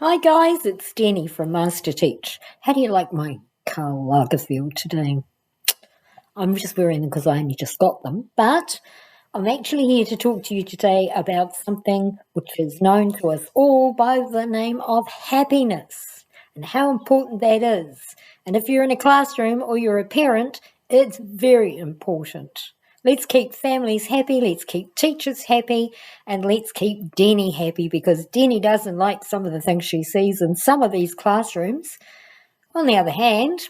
Hi guys, it's Denny from Masterteacher. How do you like my Karl Lagerfeld today? I'm just wearing them because I only just got them, but I'm actually here to talk to you today about something which is known to us all by the name of happiness and how important that is. And if you're in a classroom or you're a parent, it's very important. Let's keep families happy, let's keep teachers happy, and let's keep Denny happy because Denny doesn't like some of the things she sees in some of these classrooms. On the other hand,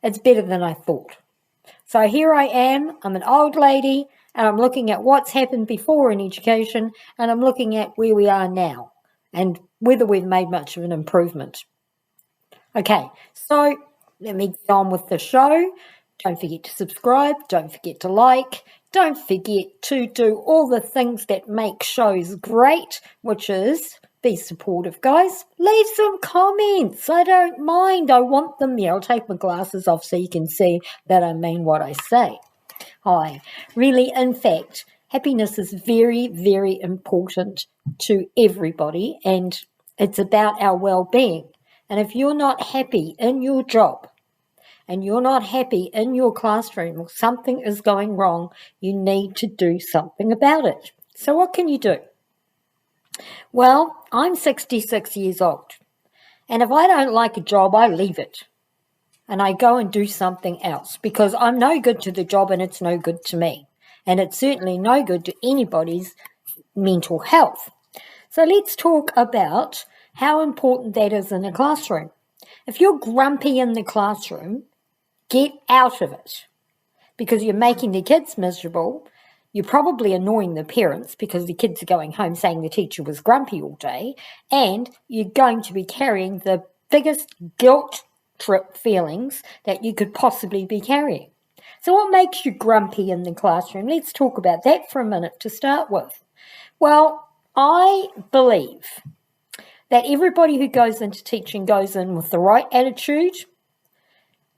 it's better than I thought. So here I am, I'm an old lady, and I'm looking at what's happened before in education, and I'm looking at where we are now, and whether we've made much of an improvement. Okay, so let me get on with the show. Don't forget to subscribe, don't forget to like, don't forget to do all the things that make shows great, which is be supportive, guys. Leave some comments. I don't mind. I want them there. I'll take my glasses off so you can see that I mean what I say. Hi. Really, in fact, happiness is very, very important to everybody, and it's about our well-being. And if you're not happy in your job, and you're not happy in your classroom or something is going wrong, you need to do something about it. So what can you do? Well, I'm 66 years old, and if I don't like a job, I leave it and I go and do something else because I'm no good to the job and it's no good to me, and it's certainly no good to anybody's mental health. So let's talk about how important that is in a classroom. If you're grumpy in the classroom, get out of it because you're making the kids miserable. You're probably annoying the parents because the kids are going home saying the teacher was grumpy all day, and you're going to be carrying the biggest guilt trip feelings that you could possibly be carrying. So what makes you grumpy in the classroom? Let's talk about that for a minute to start with. Well, I believe that everybody who goes into teaching goes in with the right attitude.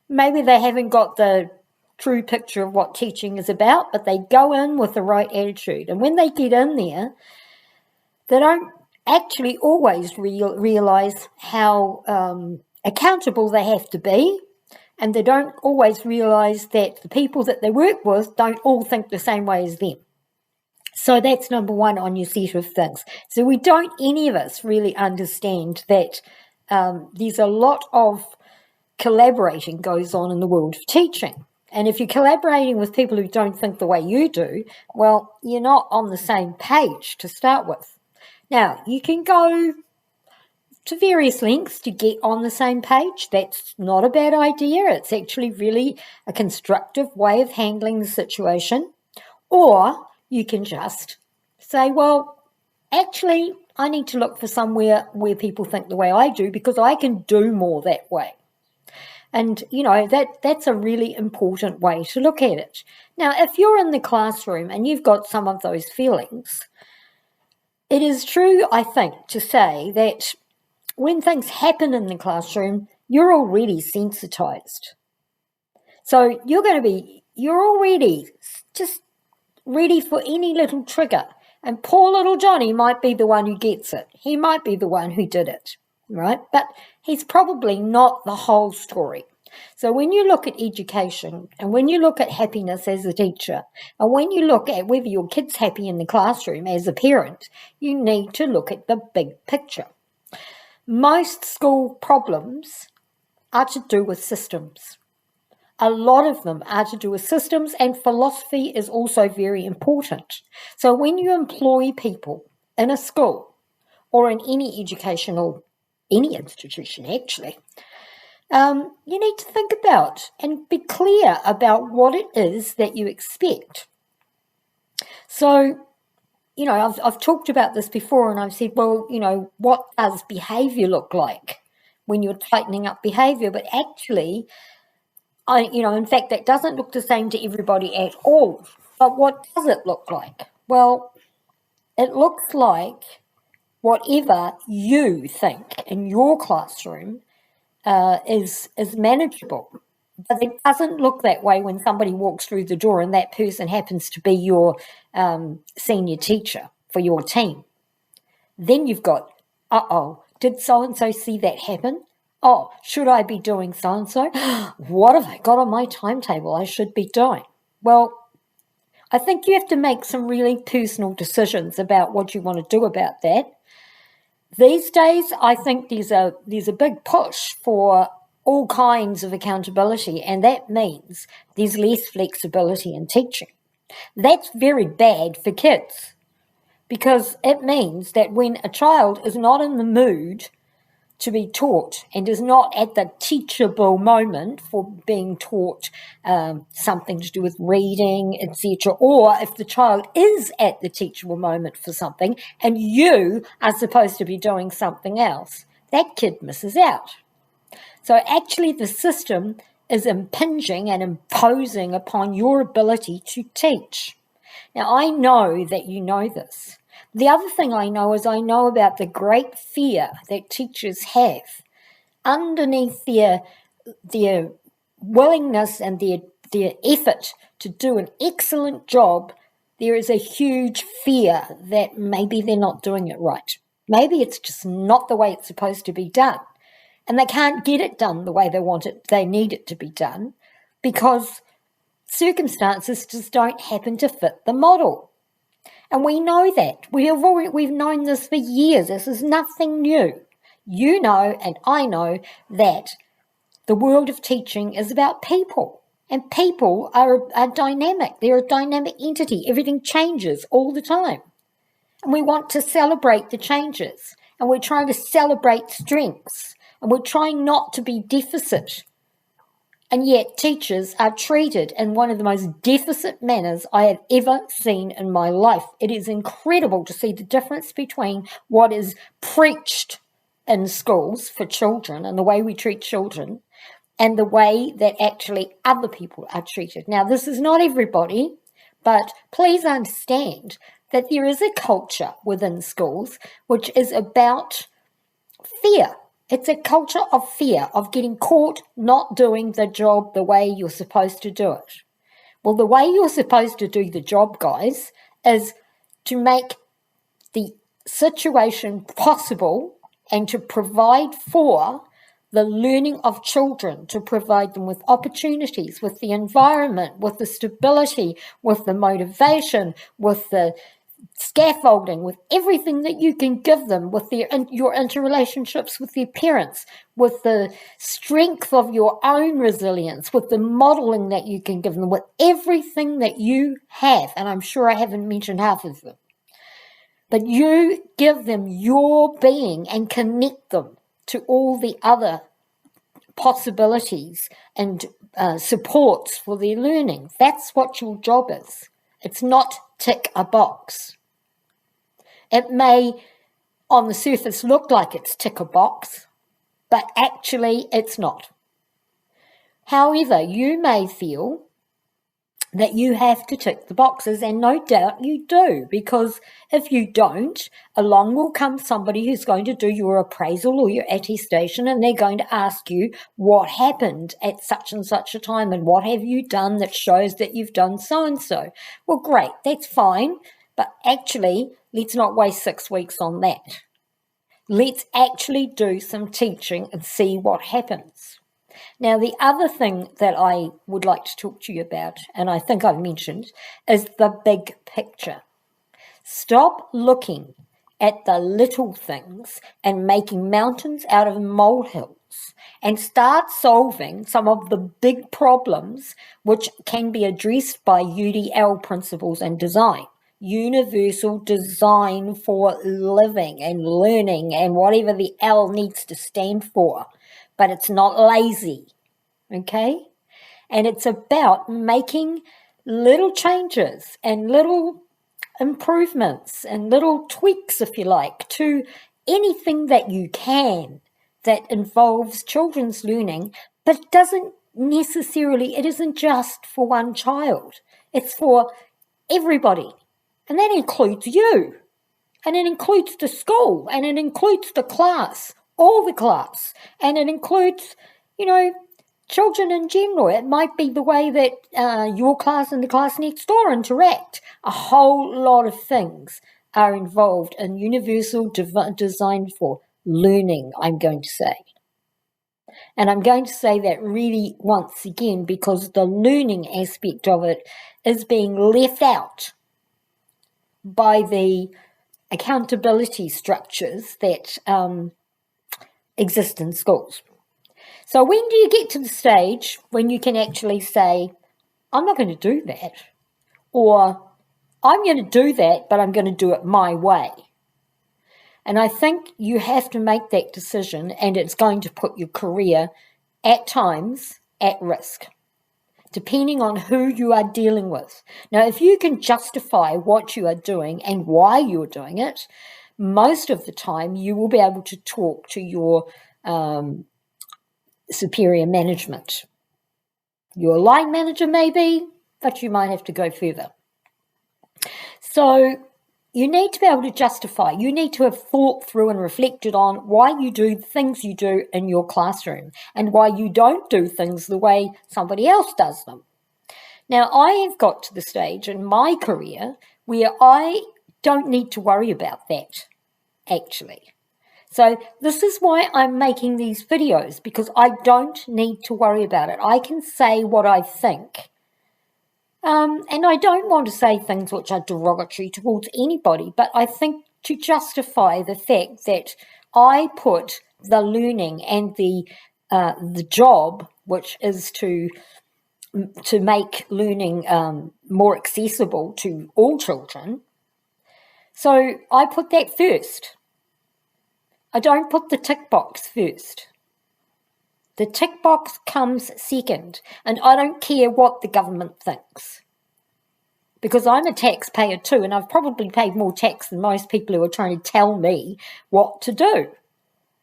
Maybe they haven't got the true picture of what teaching is about, but they go in with the right attitude. And when they get in there, they don't actually always realise how accountable they have to be, and they don't always realise that the people that they work with don't all think the same way as them. So that's number one on your set of things. So we don't, any of us, really understand that there's a lot of collaborating goes on in the world of teaching. And if you're collaborating with people who don't think the way you do, well, you're not on the same page to start with. Now, you can go to various lengths to get on the same page. That's not a bad idea. It's actually really a constructive way of handling the situation. Or you can just say, well, actually, I need to look for somewhere where people think the way I do because I can do more that way. And, you know, that's a really important way to look at it. Now, if you're in the classroom and you've got some of those feelings, it is true, I think, to say that when things happen in the classroom, you're already sensitized. So you're already just ready for any little trigger. And poor little Johnny might be the one who gets it. He might be the one who did it, right? But he's probably not the whole story. So when you look at education and when you look at happiness as a teacher and when you look at whether your kid's happy in the classroom as a parent, you need to look at the big picture. Most school problems are to do with systems. A lot of them are to do with systems, and philosophy is also very important. So when you employ people in a school or in any institution actually, you need to think about and be clear about what it is that you expect. So, you know, I've talked about this before and I've said, well, you know, what does behaviour look like when you're tightening up behaviour? But actually, in fact, that doesn't look the same to everybody at all. But what does it look like? Well, it looks like whatever you think in your classroom is manageable. But it doesn't look that way when somebody walks through the door and that person happens to be your senior teacher for your team. Then you've got, Did so-and-so see that happen? Oh, should I be doing so-and-so? What have I got on my timetable I should be doing? Well, I think you have to make some really personal decisions about what you want to do about that. These days, I think there's a big push for all kinds of accountability, and that means there's less flexibility in teaching. That's very bad for kids because it means that when a child is not in the mood to be taught and is not at the teachable moment for being taught something to do with reading, etc., or if the child is at the teachable moment for something and you are supposed to be doing something else, that kid misses out. So actually the system is impinging and imposing upon your ability to teach. Now, I know that you know this. The other thing I know is I know about the great fear that teachers have underneath their willingness and their effort to do an excellent job. There is a huge fear that maybe they're not doing it right. Maybe it's just not the way it's supposed to be done. And they can't get it done the way they need it to be done because circumstances just don't happen to fit the model. And we know that. We've known this for years. This is nothing new. You know and I know that the world of teaching is about people. And people are dynamic. They're a dynamic entity. Everything changes all the time. And we want to celebrate the changes. And we're trying to celebrate strengths. And we're trying not to be deficit. And yet teachers are treated in one of the most deficit manners I have ever seen in my life. It is incredible to see the difference between what is preached in schools for children and the way we treat children and the way that actually other people are treated. Now, this is not everybody, but please understand that there is a culture within schools which is about fear. It's a culture of fear, of getting caught not doing the job the way you're supposed to do it. Well, the way you're supposed to do the job, guys, is to make the situation possible and to provide for the learning of children, to provide them with opportunities, with the environment, with the stability, with the motivation, with the scaffolding, with everything that you can give them, with your interrelationships with their parents, with the strength of your own resilience, with the modelling that you can give them, with everything that you have. And I'm sure I haven't mentioned half of them. But you give them your being and connect them to all the other possibilities and supports for their learning. That's what your job is. It's not tick a box. It may, on the surface, look like it's tick a box, but actually it's not. However, you may feel that you have to tick the boxes, and no doubt you do, because if you don't, along will come somebody who's going to do your appraisal or your attestation, and they're going to ask you what happened at such and such a time and what have you done that shows that you've done so and so. Well, great, that's fine, but actually let's not waste 6 weeks on that. Let's actually do some teaching and see what happens. Now, the other thing that I would like to talk to you about, and I think I've mentioned, is the big picture. Stop looking at the little things and making mountains out of molehills and start solving some of the big problems which can be addressed by UDL principles and design. Universal design for living and learning and whatever the L needs to stand for. But it's not lazy, okay? And it's about making little changes and little improvements and little tweaks, if you like, to anything that you can that involves children's learning, but it isn't just for one child. It's for everybody. And that includes you. And it includes the school. And it includes the class. All the class, and it includes, children in general. It might be the way that your class and the class next door interact. A whole lot of things are involved in universal design for learning, I'm going to say. And I'm going to say that really once again because the learning aspect of it is being left out by the accountability structures that exist in schools. So when do you get to the stage when you can actually say, I'm not going to do that, or I'm going to do that, but I'm going to do it my way? And I think you have to make that decision, and it's going to put your career at times at risk, depending on who you are dealing with. Now, if you can justify what you are doing and why you're doing it, most of the time you will be able to talk to your superior management. Your line manager maybe, but you might have to go further. So you need to be able to justify. You need to have thought through and reflected on why you do the things you do in your classroom and why you don't do things the way somebody else does them. Now, I have got to the stage in my career where I don't need to worry about that, actually. So this is why I'm making these videos, because I don't need to worry about it. I can say what I think. And I don't want to say things which are derogatory towards anybody, but I think to justify the fact that I put the learning and the job, which is to make learning more accessible to all children. So I put that first. I don't put the tick box first. The tick box comes second, and I don't care what the government thinks. Because I'm a taxpayer too, and I've probably paid more tax than most people who are trying to tell me what to do.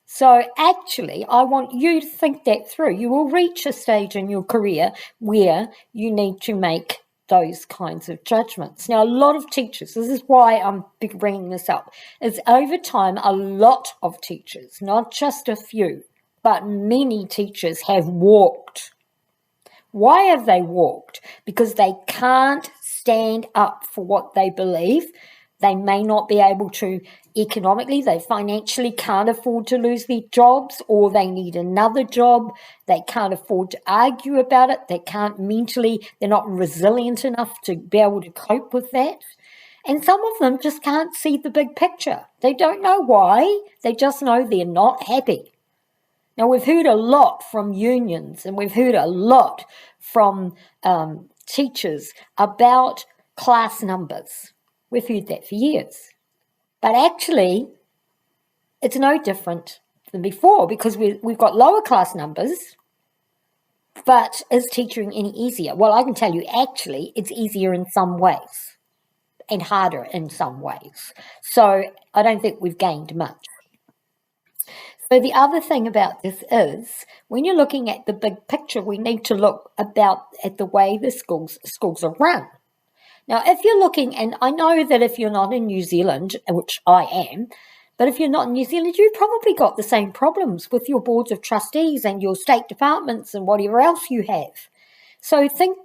So actually, I want you to think that through. You will reach a stage in your career where you need to make those kinds of judgments. Now, a lot of teachers, this is why I'm bringing this up, is over time, a lot of teachers, not just a few, but many teachers have walked. Why have they walked? Because they can't stand up for what they believe. They may not be able to economically, they financially can't afford to lose their jobs, or they need another job. They can't afford to argue about it. They can't mentally, they're not resilient enough to be able to cope with that. And some of them just can't see the big picture. They don't know why. They just know they're not happy. Now, we've heard a lot from unions, and we've heard a lot from teachers about class numbers. We've heard that for years. But actually, it's no different than before, because we've got lower class numbers, but is teaching any easier? Well, I can tell you, actually, it's easier in some ways and harder in some ways. So I don't think we've gained much. So the other thing about this is, when you're looking at the big picture, we need to look at the way the schools are run. Now, if you're looking, and I know that if you're not in New Zealand, which I am, but if you're not in New Zealand, you've probably got the same problems with your boards of trustees and your state departments and whatever else you have. So think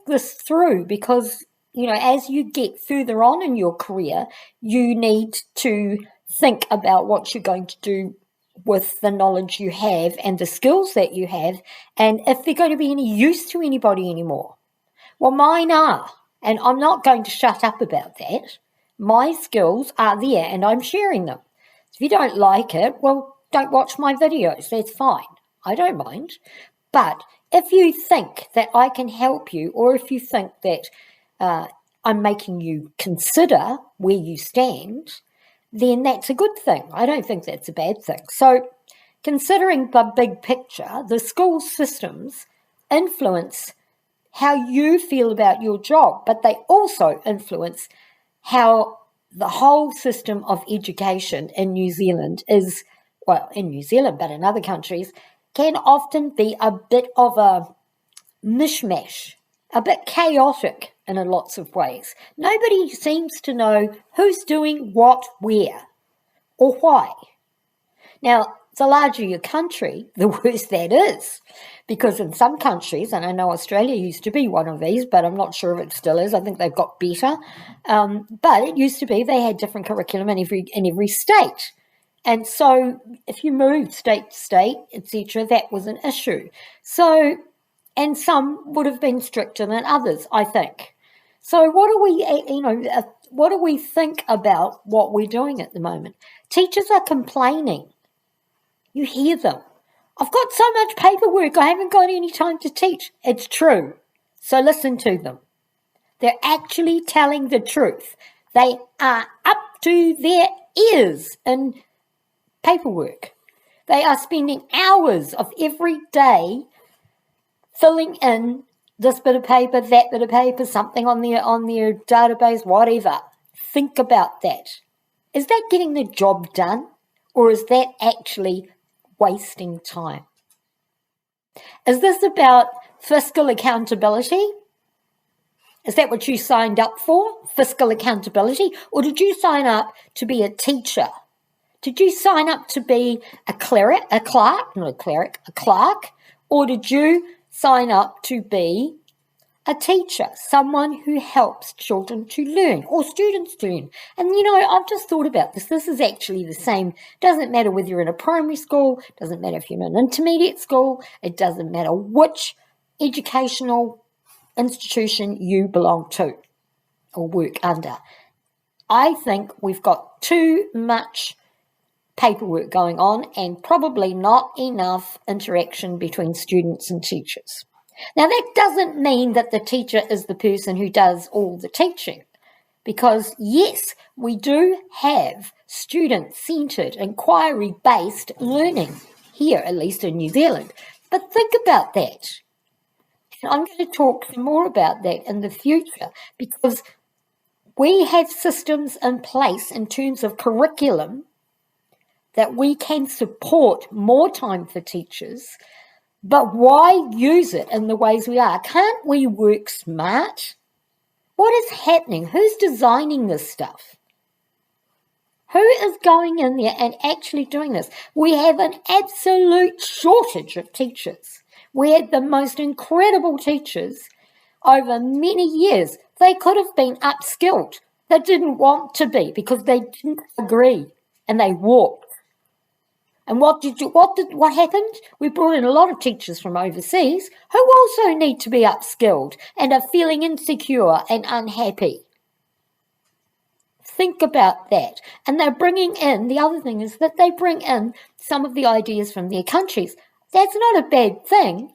this through, because, you know, as you get further on in your career, you need to think about what you're going to do with the knowledge you have and the skills that you have, and if they're going to be any use to anybody anymore. Well, mine are, and I'm not going to shut up about that. My skills are there, and I'm sharing them. If you don't like it, well, don't watch my videos. That's fine. I don't mind. But if you think that I can help you, or if you think that I'm making you consider where you stand, then that's a good thing. I don't think that's a bad thing. So considering the big picture, the school systems influence how you feel about your job, but they also influence how the whole system of education in New Zealand is, well, in New Zealand, but in other countries, can often be a bit of a mishmash, a bit chaotic in lots of ways. Nobody seems to know who's doing what, where, or why. Now, the larger your country, the worse that is, because in some countries, and I know Australia used to be one of these, but I'm not sure if it still is. I think they've got better. But it used to be they had different curriculum in every state. And so if you moved state to state, etc., that was an issue. So, and some would have been stricter than others, I think. So what do we think about what we're doing at the moment? Teachers are complaining. You hear them. I've got so much paperwork, I haven't got any time to teach. It's true. So listen to them. They're actually telling the truth. They are up to their ears in paperwork. They are spending hours of every day filling in this bit of paper, that bit of paper, something on their database, whatever. Think about that. Is that getting the job done, or is that actually wasting time? Is this about fiscal accountability? Is that what you signed up for, fiscal accountability? Or did you sign up to be a teacher? Did you sign up to be a clerk? Or did you sign up to be a teacher, someone who helps children to learn or students to learn? And, I've just thought about this. This is actually the same. Doesn't matter whether you're in a primary school, doesn't matter if you're in an intermediate school, it doesn't matter which educational institution you belong to or work under. I think we've got too much paperwork going on and probably not enough interaction between students and teachers. Now, that doesn't mean that the teacher is the person who does all the teaching, because yes, we do have student-centred, inquiry-based learning here, at least in New Zealand. But think about that. And I'm going to talk more about that in the future, because we have systems in place in terms of curriculum that we can support more time for teachers, but why use it in the ways we are? Can't we work smart? What is happening? Who's designing this stuff? Who is going in there and actually doing this? We have an absolute shortage of teachers. We had the most incredible teachers over many years. They could have been upskilled. They didn't want to be because they didn't agree, and they walked. And what happened? We brought in a lot of teachers from overseas who also need to be upskilled and are feeling insecure and unhappy. Think about that. And they're bringing in, the other thing is that they bring in some of the ideas from their countries. That's not a bad thing,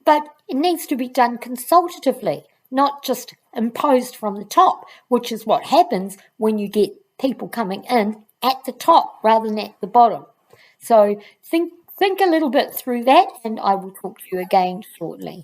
but it needs to be done consultatively, not just imposed from the top, which is what happens when you get people coming in at the top rather than at the bottom. So think a little bit through that, and I will talk to you again shortly.